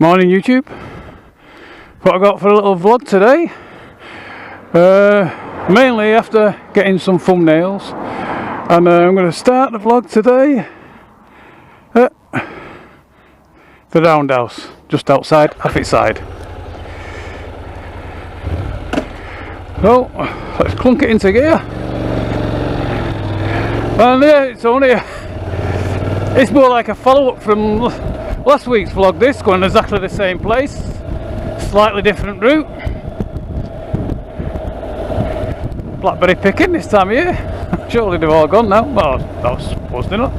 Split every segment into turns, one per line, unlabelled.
Morning YouTube. What I got for a little vlog today, mainly after getting some thumbnails, and I'm going to start the vlog today at the roundhouse just outside Affetside. So let's clunk it into gear, and it's more like a follow-up from last week's vlog. This going exactly the same place, slightly different route. Blackberry picking this time of year. Surely they've all gone now. Well, that was supposed to not.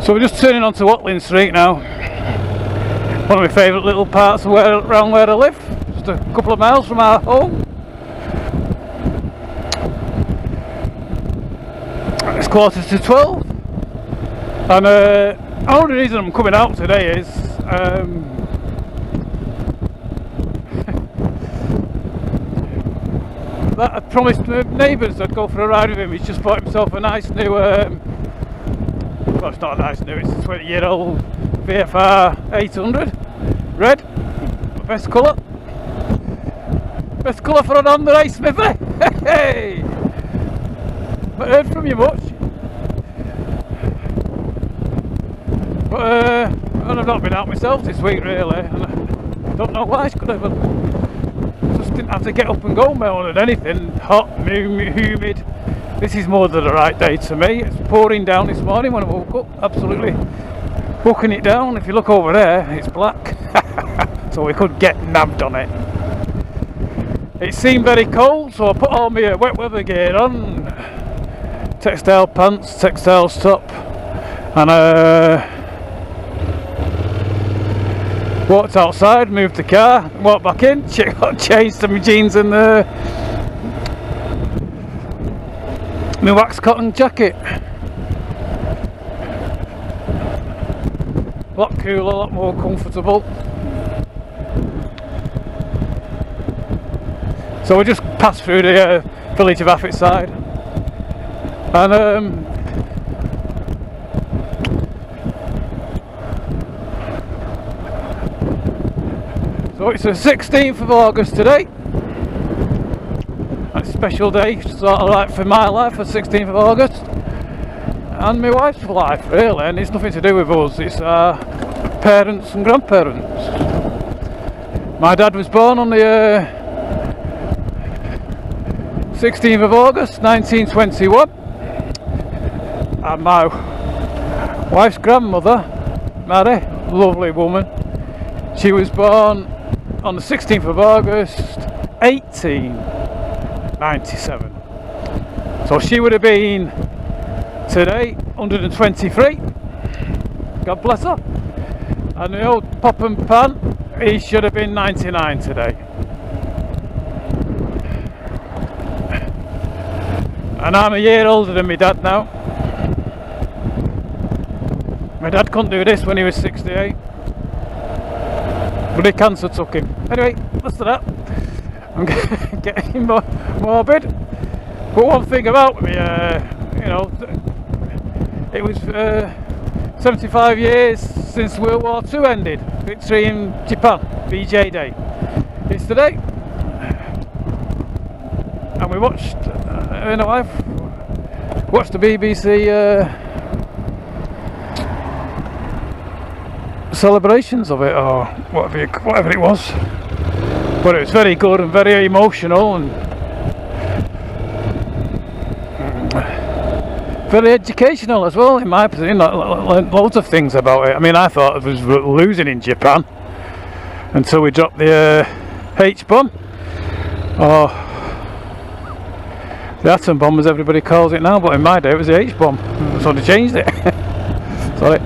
So we're just turning onto Watling Street now. One of my favourite little parts of around where I live. Just a couple of miles from our home. It's 11:45. And the only reason I'm coming out today is that I promised my neighbours I'd go for a ride with him. He's just bought himself a nice new, well, it's not a nice new, it's a 20-year-old VFR 800 red, best colour for an on the race, Smithy. Hey, not heard from you much. And I've not been out myself this week really, and I don't know why. I could have just didn't have to get up and go more than anything. Hot, humid. This is more than the right day to me. It's pouring down this morning when I woke up, absolutely bucking it down. If you look over there, it's black. So we could get nabbed on it. It seemed very cold, so I put all my wet weather gear on, textile pants, textile top, and walked outside, moved the car, walked back in, changed to my jeans and my wax cotton jacket. A lot cooler, a lot more comfortable. So we just passed through the village of Affetside, and so it's the 16th of August today. It's a special day, sort of like for my life, the 16th of August, and my wife's life really, and it's nothing to do with us, it's our parents and grandparents. My dad was born on the 16th of August 1921, and my wife's grandmother, Mary, lovely woman, she was born on the 16th of August 1897. So she would have been today 123. God bless her. And the old Pop and Pan, he should have been 99 today. And I'm a year older than my dad now. My dad couldn't do this when he was 68. But the cancer took him. Anyway, that's that. I'm getting morbid. But one thing about me, you know, it was 75 years since World War II ended. Victory in Japan, VJ Day. It's today. And we watched, you know, I've watched the BBC celebrations of it, or whatever it was, but it was very good and very emotional and very educational as well, in my opinion. I learned loads of things about it. I mean, I thought it was losing in Japan until we dropped the H-bomb, or the atom bomb as everybody calls it now, but in my day it was the H-bomb, so they changed it. Sorry.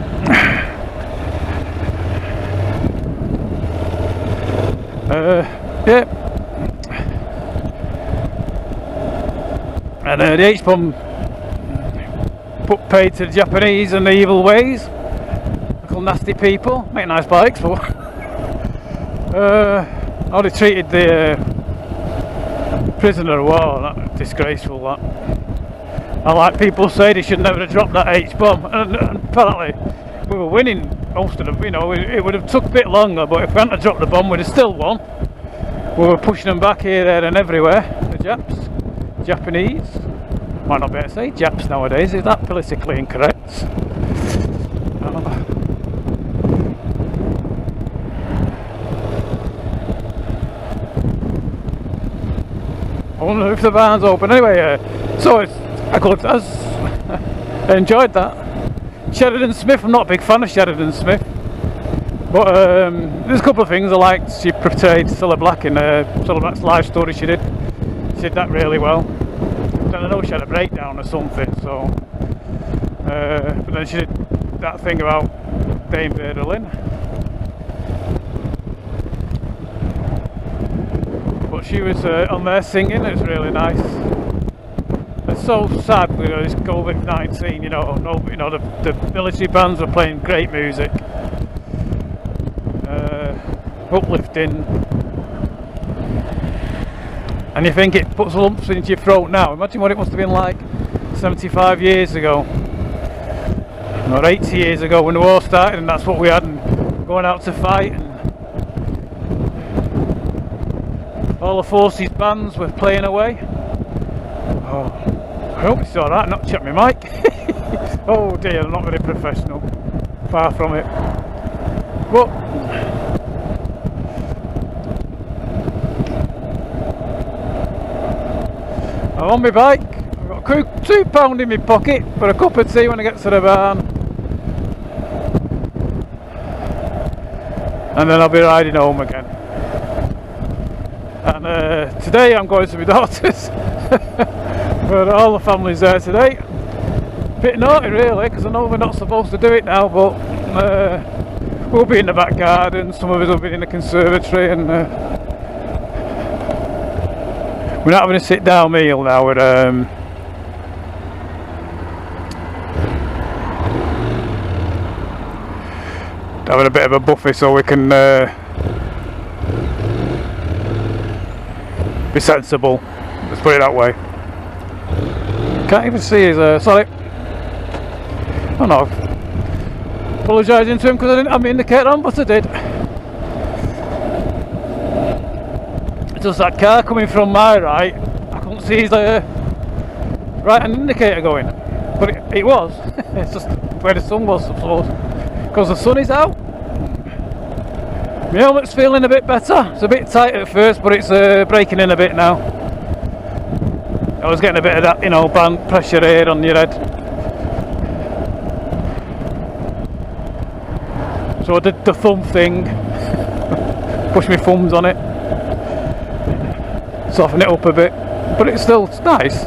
Yeah, and the H-bomb put paid to the Japanese and the evil ways, little nasty people, make nice bikes, but how they treated the prisoner of war, that disgraceful. That, and like people say, they should never have dropped that H-bomb, and apparently we were winning most of them. You know, it would have took a bit longer, but if we hadn't dropped the bomb, we'd have still won. We were pushing them back here, there and everywhere. The Japs, Japanese, might not be able to say Japs nowadays, is that politically incorrect? I wonder if the barn's open. Anyway, so it's a good, I enjoyed that. Sheridan Smith, I'm not a big fan of Sheridan Smith, but there's a couple of things I liked. She portrayed Cilla Black in Cilla Black's live story she did that really well. Then I know she had a breakdown or something, so but then she did that thing about Dame Vera Lynn. But she was on there singing. It was really nice. It's so sad, you know, this COVID-19. You know, the military bands were playing great music, uplifting, and you think it puts lumps into your throat now. Imagine what it must have been like 75 years ago, or 80 years ago when the war started, and that's what we had, and going out to fight. And all the forces bands were playing away. Oh, I hope it's alright, not check my mic. Oh dear, I'm not very professional. Far from it. But I'm on my bike. I've got £2 in my pocket for a cup of tea when I get to the barn. And then I'll be riding home again. And today I'm going to my daughter's. But all the family's there today. Bit naughty really, because I know we're not supposed to do it now, but we'll be in the back garden, some of us will be in the conservatory, and we're not having a sit down meal now. We're having a bit of a buffet so we can be sensible, let's put it that way. Can't even see his, sorry. Oh no. Apologising to him because I didn't have my indicator on, but I did. It's just that car coming from my right, I couldn't see his right hand indicator going. But it was. It's just where the sun was, I suppose. Because the sun is out. My helmet's feeling a bit better. It's a bit tight at first, but it's breaking in a bit now. I was getting a bit of that, you know, band pressure here on your head. So I did the thumb thing. Push my thumbs on it. Soften it up a bit. But it's nice.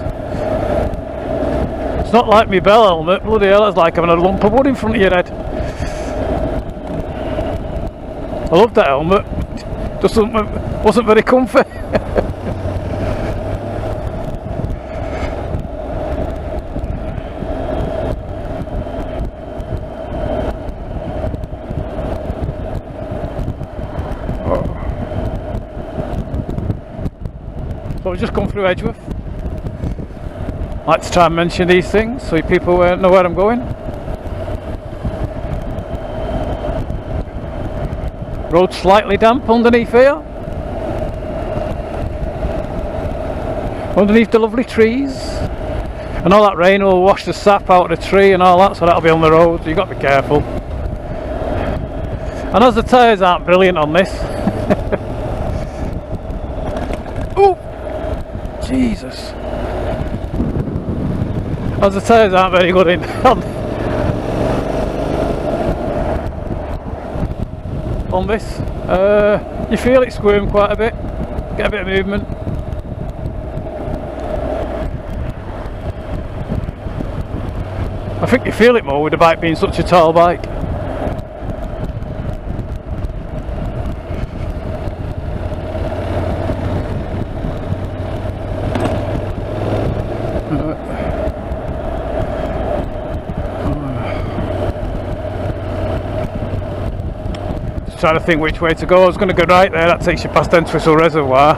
It's not like my Bell helmet. Bloody hell, it's like having a lump of wood in front of your head. I loved that helmet. Just wasn't very comfy. So I've just come through Edgeworth. I like to try and mention these things so people know where I'm going. Road slightly damp underneath here. Underneath the lovely trees. And all that rain will wash the sap out of the tree and all that, so that'll be on the road, so you've got to be careful. And as the tyres aren't brilliant on this. Oh! Jesus. As the tyres aren't very good in on this, you feel it squirm quite a bit, get a bit of movement. I think you feel it more with the bike being such a tall bike. Trying to think which way to go. I was going to go right there, that takes you past Entwistle Reservoir,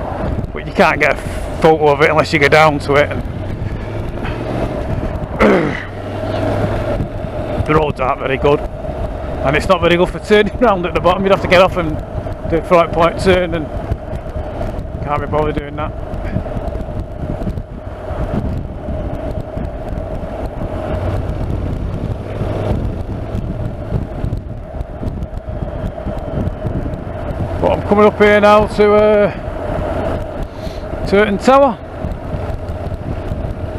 but you can't get a photo of it unless you go down to it. And the roads aren't very good. and it's not very good for turning round at the bottom. You'd have to get off and do a 5-point turn, and can't be bothered doing that. But I'm coming up here now to Turton Tower,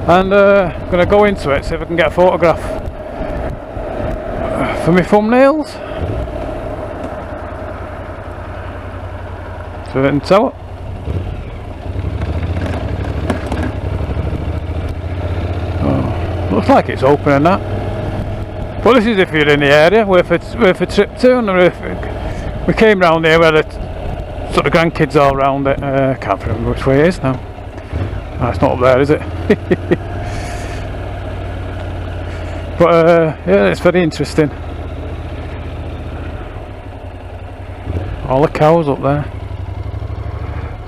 and I'm going to go into it, see if I can get a photograph for my thumbnails. Turton Tower. Oh, looks like it's open and that. But this is if you're in the area, worth a trip to. And we came round here where the sort of grandkids all round it. Can't remember which way it is now. Oh, it's not up there, is it? But yeah, it's very interesting. All the cows up there.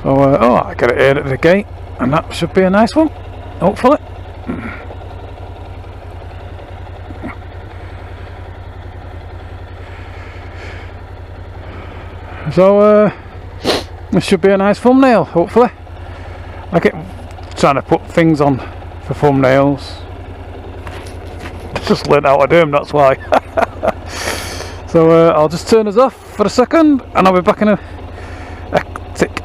So oh, I got it here at the gate, and that should be a nice one, hopefully. So this should be a nice thumbnail, hopefully. I keep trying to put things on for thumbnails. Just learned how to do them, that's why. So I'll just turn us off for a second, and I'll be back in a tick.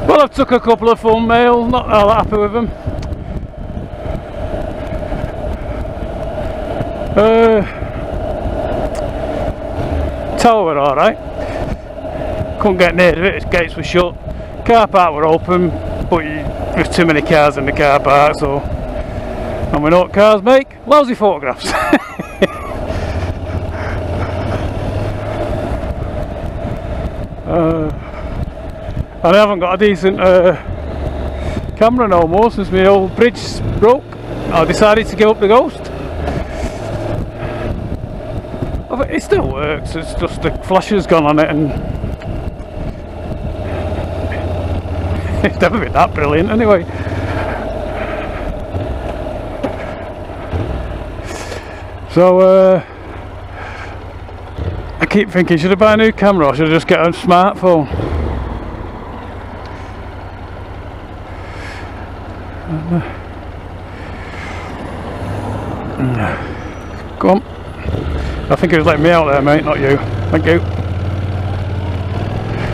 Well, I've took a couple of thumbnails, not all happy with them. Tower were alright. Couldn't get near it, its gates were shut. Car park were open, but there's too many cars in the car park, so. And we know what cars make, lousy photographs. And I haven't got a decent camera no more since my old bridge broke. I decided to give up the Ghost. It still works, it's just the flash has gone on it, and it's never been that brilliant anyway. So I keep thinking, should I buy a new camera or should I just get a smartphone? Go on. I think it was letting me out there, mate, not you. Thank you.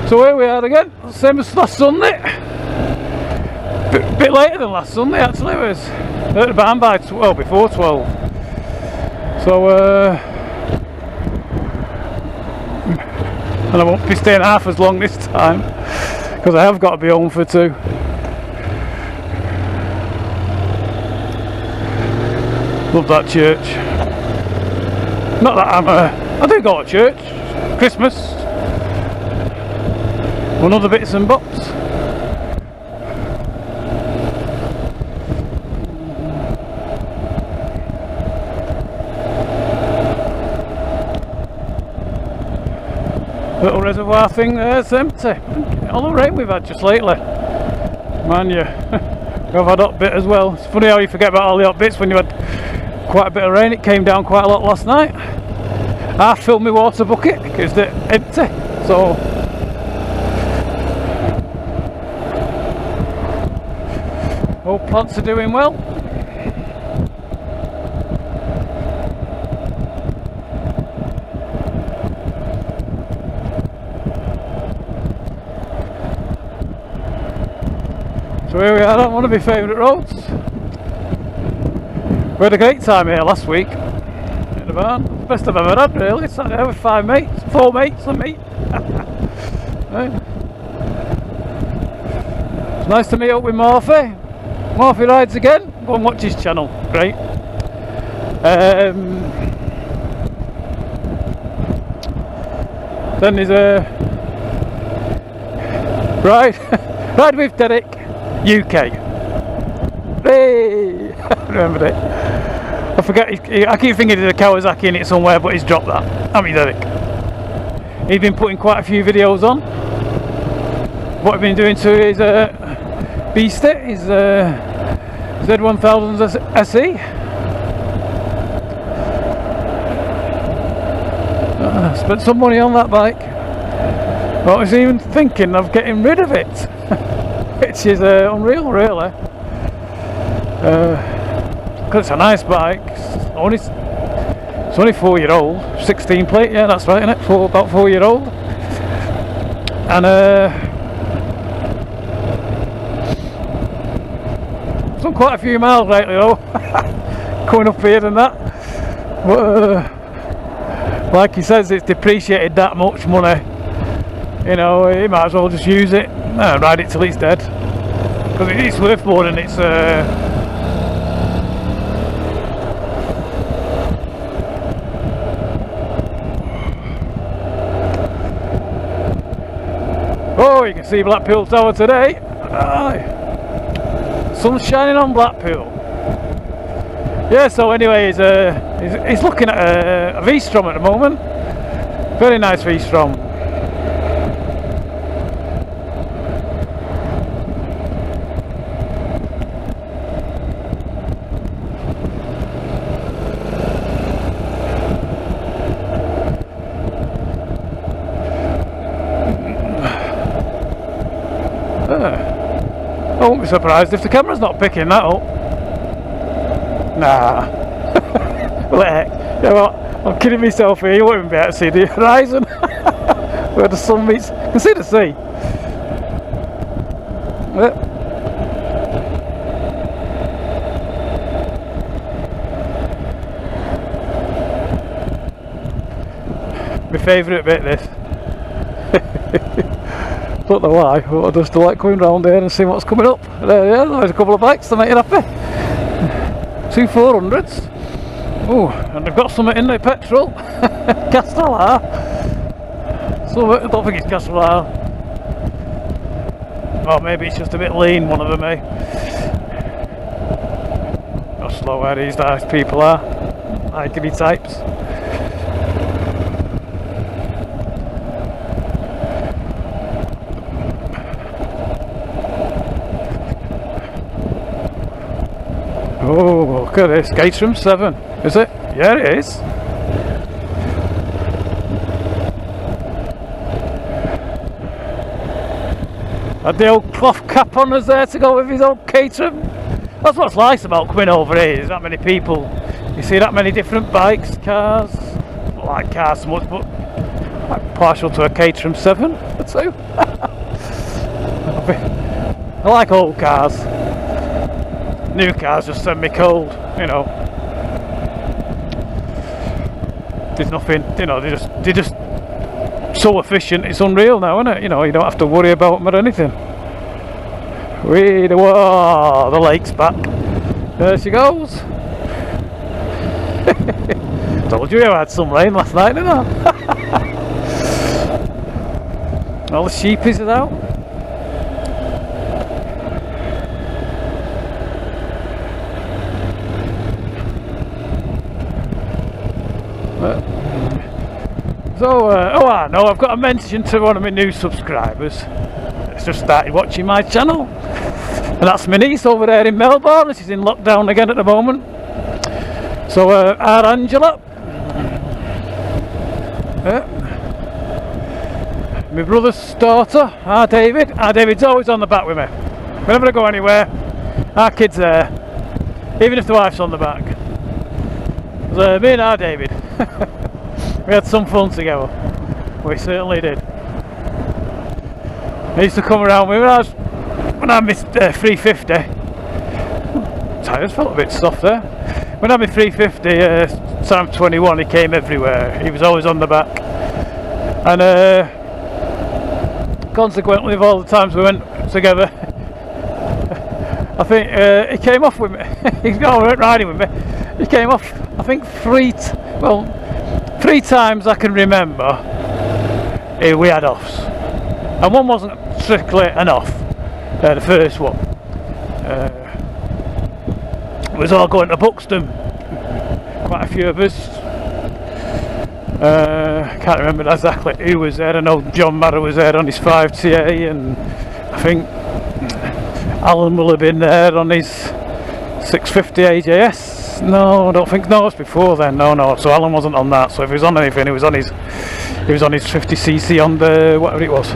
So here we are again, same as last Sunday. Bit later than last Sunday actually, it was at the barn by before 12. So and I won't be staying half as long this time because I have got to be home for 2. Love that church. Not that I do go to church, Christmas, and other bits and bobs. Little reservoir thing there, it's empty. All the rain we've had just lately. Man, you, I've had hot bit as well. It's funny how you forget about all the hot bits when you had quite a bit of rain. It came down quite a lot last night. I filled my water bucket because they're empty, so all plants are doing well. So here we are on one of my favourite roads. We had a great time here last week in the barn. Best I've ever had, really. Sat there with 4 mates and me. Right. It's nice to meet up with Morphy. Morphy rides again. Go and watch his channel. Great. Then there's a ride with Derek UK. Hey! Remembered it. I forget. I keep thinking there's a Kawasaki in it somewhere, but he's dropped that. I mean, Derek. He's been putting quite a few videos on. What I've been doing to his Beastie, his Z1000 SE. Spent some money on that bike. I was even thinking of getting rid of it, which is unreal, really. Because it's a nice bike. It's only 4-year-old, 16 plate. Yeah, that's right, isn't it? About 4-year-old. And done quite a few miles lately, though. Coming up here and that. But like he says, it's depreciated that much money. You know, he might as well just use it, ride it till it's dead, because it's worth more than it's. Oh, you can see Blackpool Tower today. Sun's shining on Blackpool. Yeah. So anyway, he's looking at a V-Strom at the moment. Very nice V-Strom. I won't be surprised if the camera's not picking that up. Nah. What the heck? You know what? I'm kidding myself here. You won't even be able to see the horizon. Where the sun meets. You can see the sea. My favourite bit, this. Don't know why, but I just like going round there and seeing what's coming up. Yeah, there's a couple of bikes to make you happy. 2 400s. Oh, and they've got something in there, petrol. Castellar. So I don't think it's Castellar. Oh, maybe it's just a bit lean, one of them, eh? How slow where these nice people are. Agony types. Oh, look at this, Caterham 7, is it? Yeah, it is. Had the old cloth cap on us there to go with his old Caterham. That's what's nice about coming over here, is that many people. You see that many different bikes, cars. Not like cars so much, but I'm partial to a Caterham 7 or 2. I like old cars. New cars just send me cold, you know. There's nothing, you know, they're just so efficient, it's unreal now, isn't it? You know, you don't have to worry about them or anything. Whoa, the lake's back. There she goes. Told you I had some rain last night, didn't I? All the sheepies are out. So, oh I know, I've got a mention to one of my new subscribers. It's just started watching my channel. And that's my niece over there in Melbourne. She's in lockdown again at the moment. So, our Angela. My brother's daughter, our David. Our David's always on the back with me. Whenever I go anywhere, our kid's there. Even if the wife's on the back. So, me and our David. We had some fun together. We certainly did. I used to come around with when I missed 350. Tyres felt a bit soft there. When I had my 350 time 21, he came everywhere. He was always on the back. And consequently, of all the times we went together, I think he came off with me. He went riding with me. He came off, I think, 3 times I can remember we had offs, and one wasn't strictly an off. The first one was all going to Buxton. Quite a few of us. Can't remember exactly who was there. I know John Madder was there on his 5TA, and I think Alan will have been there on his 650 AJS. No, I don't think. No, it's before then. No. So Alan wasn't on that. So if he was on anything, he was on his 50cc on the whatever it was.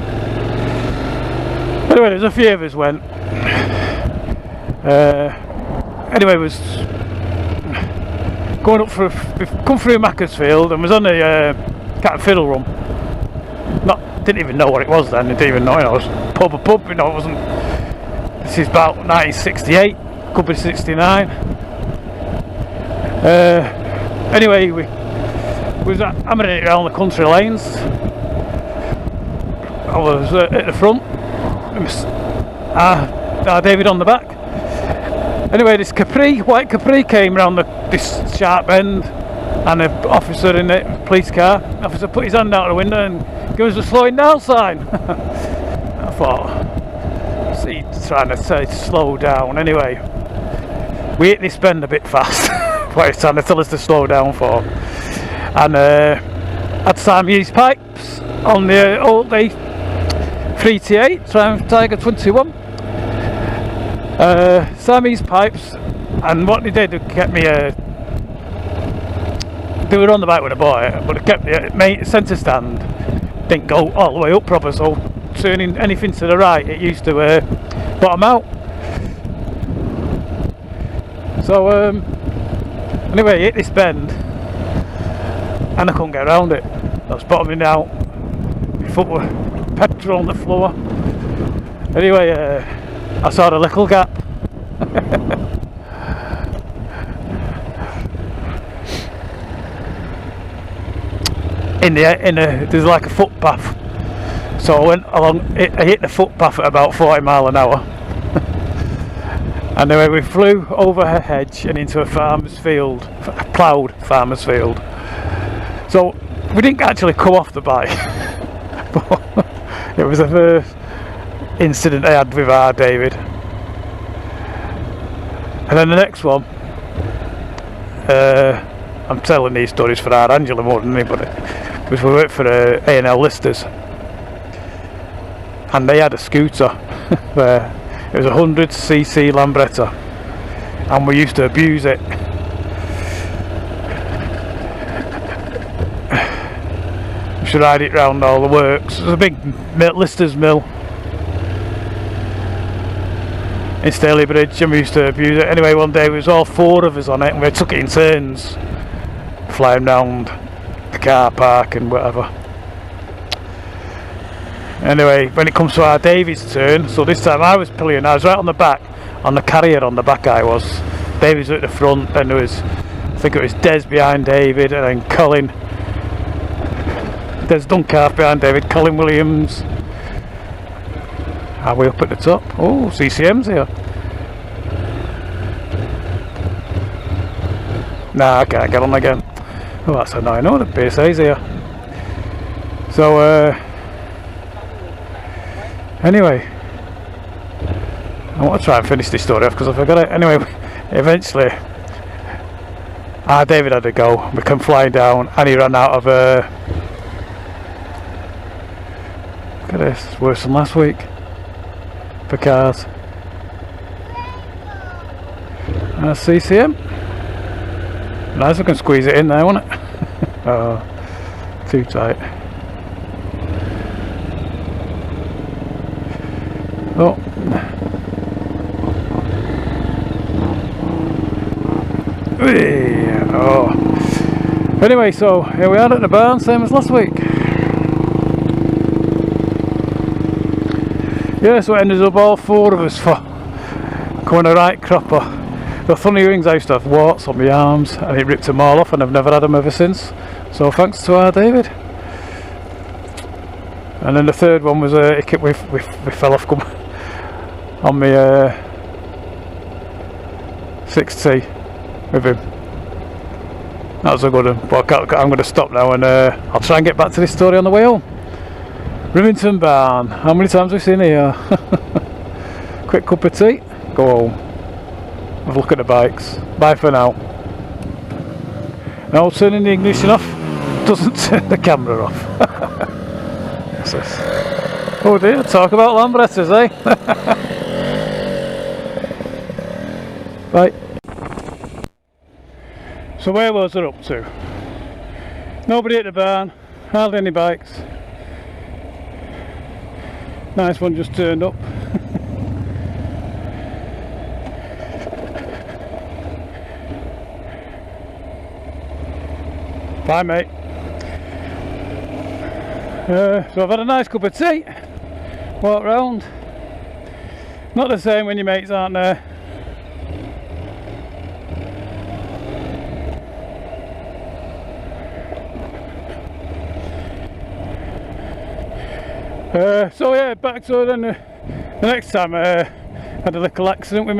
Anyway, there's a few of us went. Anyway, it was going up for we've come through Macclesfield and was on the Cat and Fiddle Run. Didn't even know what it was then. I didn't even know. It was pub. You know, it wasn't. This is about 1968. Could be 69. Anyway, we was hammering it around the country lanes. I was at the front. David on the back. Anyway, this white Capri came round this sharp bend, and an officer in the police car. Officer put his hand out the window and gave us a slowing down sign. I thought, see, trying to say slow down. Anyway, we hit this bend a bit fast. What he's trying to tell us to slow down for. And had Siamese pipes on the old 3T8 Triumph Tiger 21. Siamese pipes, and what they did, they kept me. They were on the bike with a boy, but they kept the centre stand. Didn't go all the way up proper, so turning anything to the right, it used to bottom out. So anyway, hit this bend, and I couldn't get around it. I was bottoming out. My foot were petrol on the floor. Anyway, I saw a little gap. There's like a footpath, so I went along. I hit the footpath at about 40 miles an hour, and anyway we flew over a hedge and into a farmer's field, a ploughed farmer's field. So we didn't actually come off the bike, but it was the first incident I had with our David. And then the next one, I'm telling these stories for our Angela more than anybody, because we worked for A&L Listers, and they had a scooter where it was a 100cc Lambretta, and we used to abuse it. We should ride it round all the works. It was a big Listers mill in Stalybridge, and we used to abuse it. Anyway, one day it was all four of us on it, and we took it in turns, flying round the car park and whatever. Anyway, when it comes to our David's turn, so this time I was pillion. I was right on the back, on the carrier on the back I was. David's at the front, then there was, I think it was Des behind David, and then Colin. Des Duncalf behind David, Colin Williams. Are we up at the top? Oh, CCM's here. Nah, I can't get on again. Oh, that's annoying. Oh, the base A's here. So, anyway, I want to try and finish this story off because I forgot it. Anyway, eventually, David had to go. We come flying down, and he ran out of. Look at this, it's worse than last week for cars. CCM. Nice, I can squeeze it in there, won't it? Oh, too tight. Oh. Oh. Anyway, so here we are at the barn, same as last week. Yeah, so it ended up all four of us for going a right cropper. The funny things, I used to have warts on my arms, and it ripped them all off, and I've never had them ever since. So thanks to our David. And then the third one was we fell off on my 6T with him. That was a good one, but I'm going to stop now, and I'll try and get back to this story on the way home. Rivington barn. How many times have we seen here? Quick cup of tea, go home. Have a look at the bikes. Bye for now. Now turning the ignition off doesn't turn the camera off. What's this? Oh dear, talk about Lambrettas, eh? So where was I up to? Nobody at the barn, hardly any bikes. Nice one just turned up. Bye mate. So I've had a nice cup of tea, walk round. Not the same when your mates aren't there. So yeah, back to then the next time I had a little accident with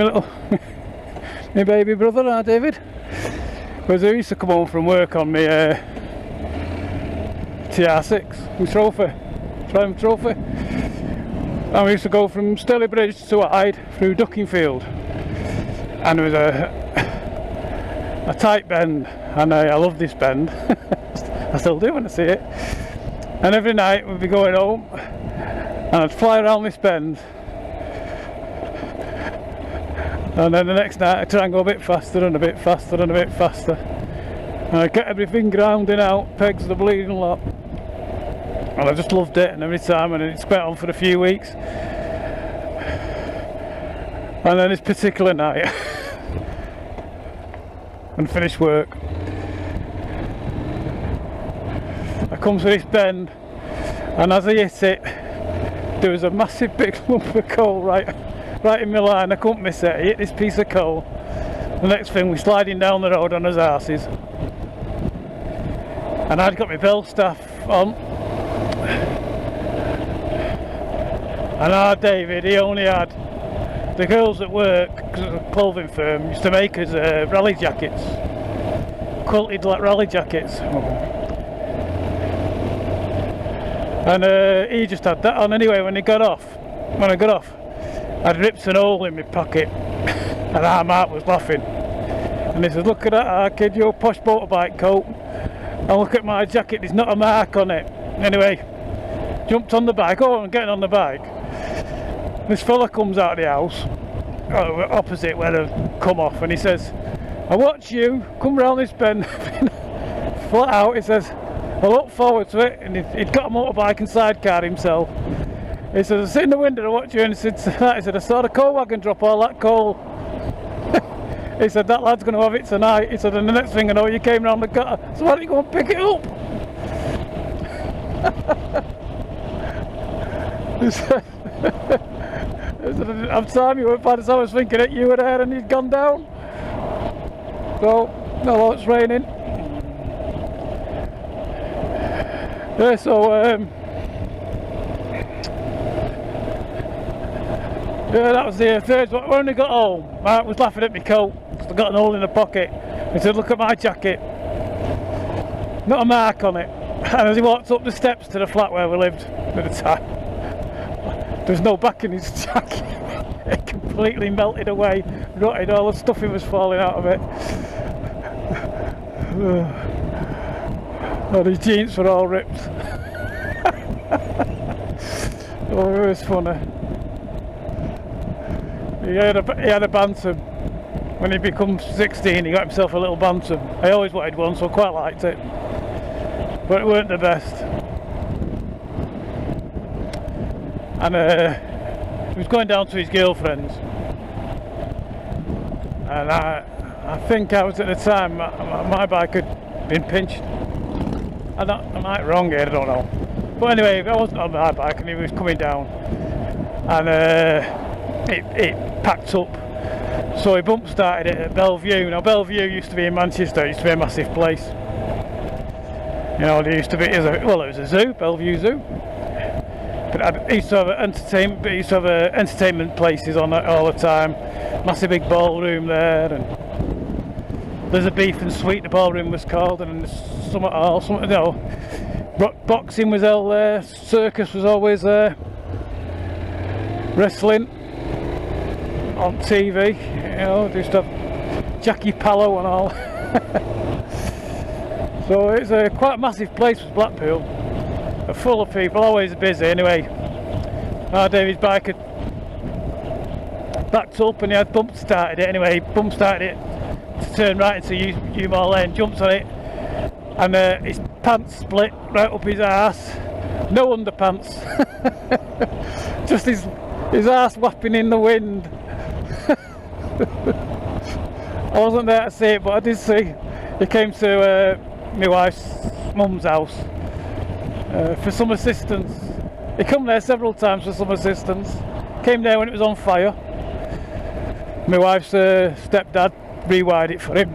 my baby brother, David. Because I used to come home from work on my TR6, my Triumph Trophy. And we used to go from Stirling Bridge to Hyde through Duckingfield. And there was a tight bend, and I love this bend. I still do when I see it. And every night we'd be going home, and I'd fly around this bend. And then the next night I'd try and go a bit faster and a bit faster and a bit faster. And I'd get everything grounding out, pegs the bleeding lot. And I just loved it, and every time, and it went on for a few weeks. And then this particular night, and finished work, I come to this bend, and as I hit it, there was a massive big lump of coal right in my line. I couldn't miss it. I hit this piece of coal. The next thing, we're sliding down the road on his arses, and I'd got my bell staff on. And our David, he only had the girls at work, because it was a clothing firm, used to make us rally jackets, quilted like rally jackets. And he just had that on anyway. When I got off, I'd ripped an hole in my pocket, and our Mark was laughing. And he said, "Look at that, kid, your posh motorbike coat, and look at my jacket, there's not a mark on it." Anyway, jumped on the bike. Oh, I'm getting on the bike. This fella comes out of the house, opposite where I come off, and he says, "I watch you come round this bend." Flat out, he says, "I look forward to it." And he'd got a motorbike and sidecar himself. He said, "I sit in the window and watch you," and he said, "I saw the coal wagon drop all that coal." He said, "That lad's going to have it tonight." He said, "And the next thing I know, you came round the gutter, so why don't you go and pick it up?" He said, I didn't have time. You were by the time I was thinking that you were there and you'd gone down. So, no, it's raining. Yeah, so yeah, that was the third one. When I got home, Mark was laughing at my coat. I got an hole in the pocket. He said, "Look at my jacket. Not a mark on it." And as he walked up the steps to the flat where we lived at the time, there's no back in his jacket. It completely melted away, rotted, all the stuffing was falling out of it. Oh, his jeans were all ripped. Oh, it was funny. He had a Bantam. When he became 16, he got himself a little Bantam. I always wanted one, so I quite liked it. But it weren't the best. And he was going down to his girlfriend's, and I think I was at the time, my bike had been pinched. I might be wrong here, I don't know. But anyway, I wasn't on my bike and he was coming down, and it packed up. So he bump started it at Bellevue. Now Bellevue used to be in Manchester, it used to be a massive place. You know, there used to be, it was a zoo, Bellevue Zoo. But it used to have entertainment places on it all the time. Massive big ballroom there, and there's a beef and sweet, the ballroom was called, and boxing was held there, circus was always there, wrestling on TV, you know, just have Jackie Pallow and all. So it's a quite massive place, was Blackpool, full of people, always busy. Anyway, our David's bike had backed up and he had bump started it. Anyway, bump started it to turn right into Umar Lane, jumps on it, and his pants split right up his arse. No underpants, just his arse whapping in the wind. I wasn't there to see it, but I did see. He came to my wife's mum's house for some assistance. He come there several times for some assistance. Came there when it was on fire. My wife's stepdad rewired it for him.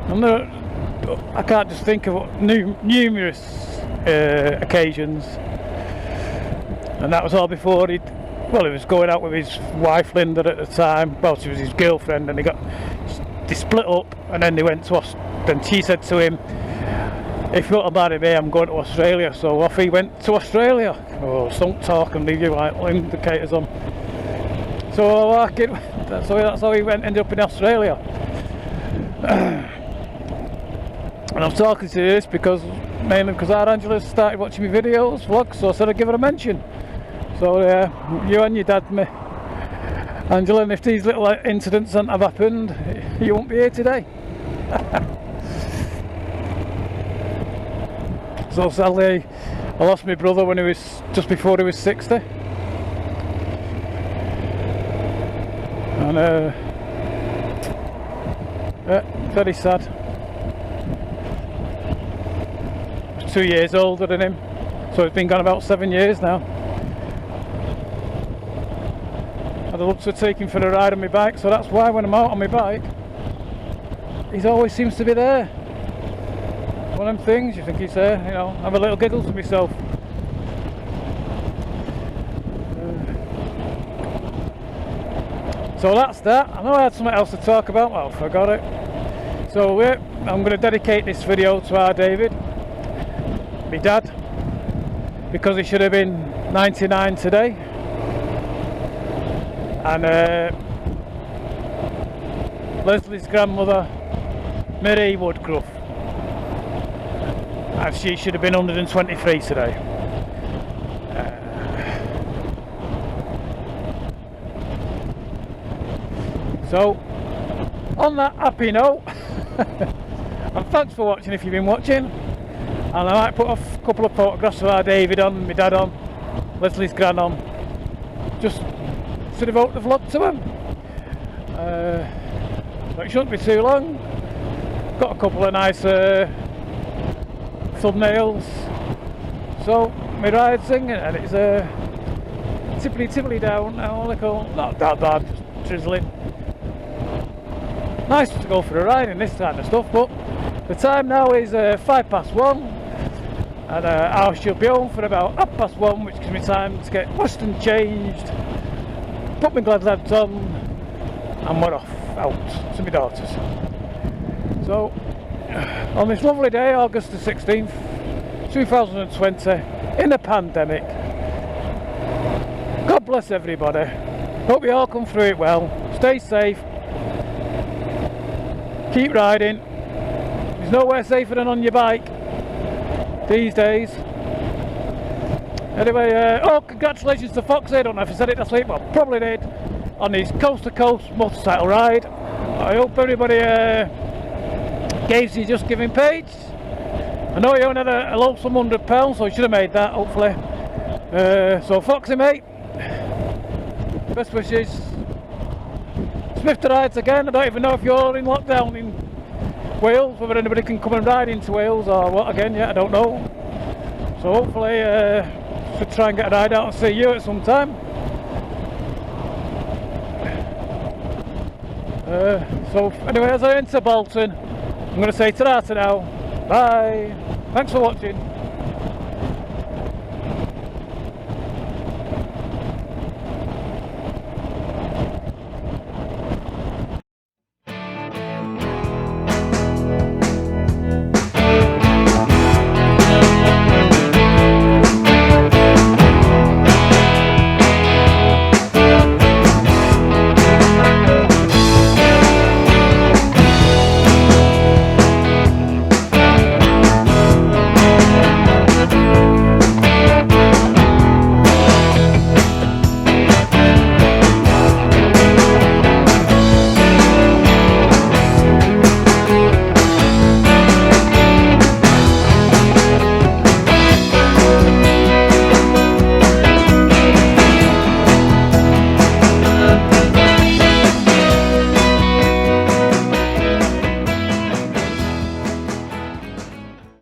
And I can't just think of numerous occasions, and that was all before he was going out with his wife Linda at the time. Well, she was his girlfriend, and they split up, and then they went to then she said to him, "If you want to marry me, I'm going to Australia." So off he went to Australia. Oh, don't talk and leave your indicators on. So that's how he ended up in Australia. And I'm talking to this mainly because our Angela started watching my videos, vlogs, so I said I'd give her a mention. So you and your dad, me, Angela, and if these little incidents hadn't have happened, you won't be here today. So sadly, I lost my brother when he was just before he was 60, and very sad. I was 2 years older than him, so he's been gone about 7 years now. I'd love to take him for a ride on my bike, so that's why when I'm out on my bike, he always seems to be there. One of them things, you think he's there, you know, have a little giggle to myself. So that's that. I know I had something else to talk about, well, I forgot it. So I'm going to dedicate this video to our David, my dad, because he should have been 99 today. And Leslie's grandmother, Mary Woodcroft, and she should have been 123 today. So, on that happy note, and thanks for watching if you've been watching, and I might put a couple of photographs of our David on, my dad on, Leslie's gran on, just to devote the vlog to him. But it shouldn't be too long. Got a couple of nice thumbnails. So my ride's singing, and it's tippity down now, not that bad, just drizzling. Nice to go for a ride in this kind of stuff, but the time now is 1:05, and I should be home for about 1:30, which gives me time to get washed and changed, put my glad lads on, and we're off out to my daughters. So on this lovely day, August the 16th 2020, in the pandemic, God bless everybody, hope you all come through it well, stay safe, keep riding, there's nowhere safer than on your bike these days. Anyway, oh, congratulations to Foxy, I don't know if I said it last week, but I probably did, on his coast to coast motorcycle ride. I hope everybody gave you Just Giving page. I know you only had a lonesome £100, so you should have made that, hopefully. So Foxy, mate, best wishes. Smith to rides again. I don't even know if you're in lockdown in Wales, whether anybody can come and ride into Wales or what again, yeah, I don't know. So hopefully should try and get a ride out and see you at some time. So anyway, as I enter Bolton, I'm going to say ta-ra for now. Bye. Thanks for watching.